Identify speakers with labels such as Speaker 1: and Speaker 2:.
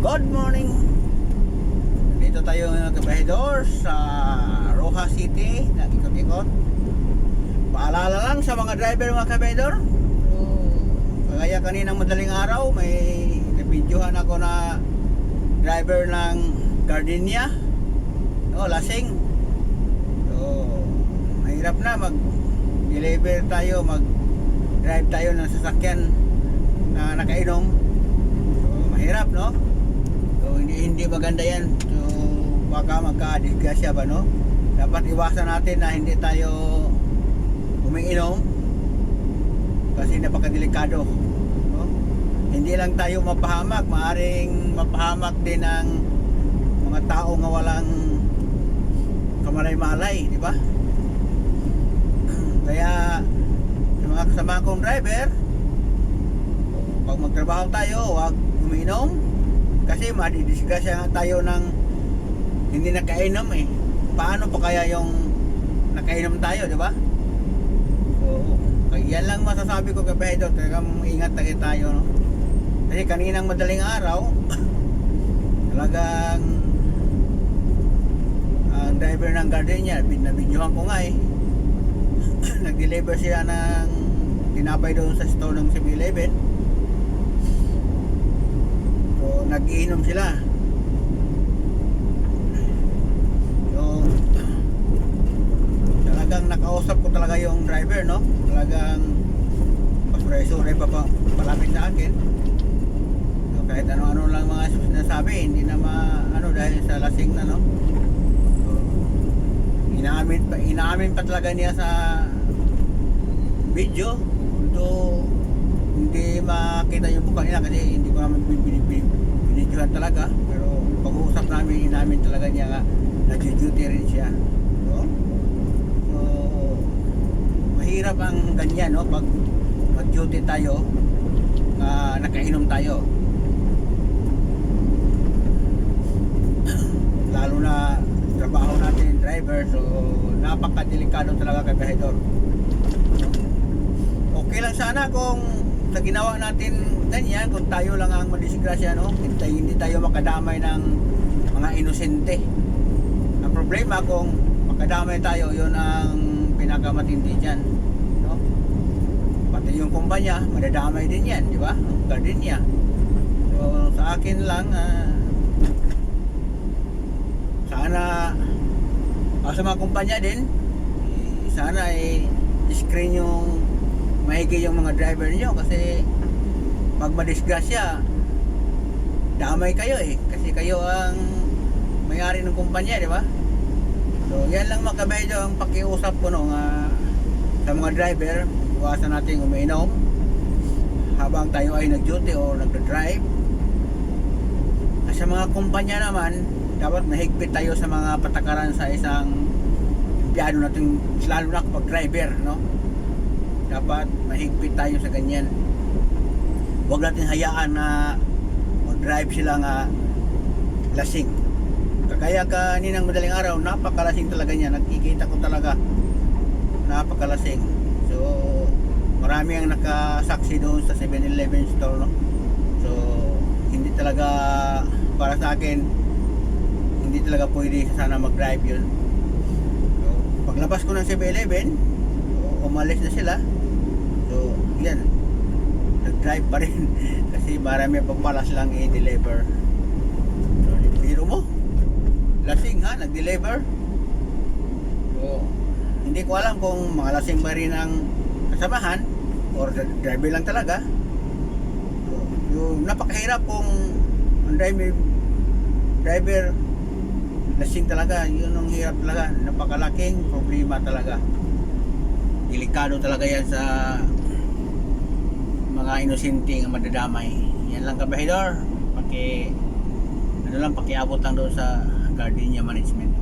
Speaker 1: Good morning. Dito tayo mga kabahidor sa Roja City. Nag-ikot-ikot. Paalala lang sa mga driver mga kabahidor. Kaya kaninang madaling araw may nabidyohan ako na driver ng Gardenia, lasing. So mahirap na mag-deliver tayo, mag-drive tayo ng sasakyan na nakainom. So mahirap, no? So hindi maganda yan. So baka magka-disgrasya ba, no? Dapat iwasan natin na hindi tayo umiinom kasi napakadelikado, no? Hindi lang tayo mapahamak, maaring mapahamak din ang mga tao nga walang kamalay-malay, di ba? Kaya yung mga kasama kong driver, pag magtrabaho tayo, huwag uminom kasi madidisgrasya nga tayo ng hindi nakainom eh. Paano pa kaya yung nakainom tayo, di ba? So kaya yan lang masasabi ko kay Pedro, talagang ingat tayo, no? Kasi kaninang madaling araw talagang ang driver ng Gardenia, nabidyohan ko nga eh. Nag-deliver sila ng tinapay doon sa store ng 7-Eleven. So nag-iinom sila. So talagang nakausap ko talaga yung driver, no? Talagang pasure-sure pa palapit sa akin. So kahit ano-ano lang mga sinasabi, hindi na dahil sa lasing na, no? So inaamin pa talaga niya sa video. Although hindi makita yung mukha nila kasi hindi ko naman binidyohan talaga, pero pag-uusap namin, inamin talaga niya nga nag-duty rin siya. So mahirap ang ganyan, no? Pag mag-duty tayo, nakainom tayo, lalo na trabaho natin driver. So napakadelikado talaga kay Bahidor. Okay lang sana kung sa ginawa natin ganyan, kung tayo lang ang madisgrasya, no? Hindi tayo makadamay ng mga inosente. Ang problema kung makadamay tayo, yun ang pinakamatindi dyan, no? Pati yung kumpanya madadamay din yan, di ba? Ang Gardenia. So sa akin lang, sana sa mga kumpanya din, sana screen yung maigi yung mga driver niyo, kasi pag madisgrasya damay kayo eh, kasi kayo ang may-ari ng kumpanya, di ba? So yan lang mga kabayo ang pakiusap ko, no, sa mga driver. Iwasan natin umiinom habang tayo ay nag-duty o nagda-drive. At sa mga kumpanya naman, dapat mahigpit tayo sa mga patakaran sa isang empleyado natin, lalo na kapag driver, no? Dapat mahigpit tayo sa ganyan. Huwag natin hayaan na mag-drive sila nga lasing. Kaya kaninang madaling araw, napakalasing talaga niya. Nakikita ko talaga napakalasing. So marami ang nakasaksi doon sa 7-Eleven store, no? So hindi talaga, para sa akin, hindi talaga pwede sana mag-drive yun. So paglabas ko ng 7-Eleven, umalis na sila. So yan, nag-drive pa rin kasi marami pang malas lang i-deliver. So biro mo, lasing ha, nag-deliver. So hindi ko alam kung mga lasing ba rin ang kasamahan or driver lang talaga. So napakahirap kung ang driver lasing talaga. Yun ang hirap talaga, napakalaking problema talaga. Delikado talaga yan sa mga inosente nga madadamay. Yan lang kabahidor, pakiabot lang doon sa Gardenia Management.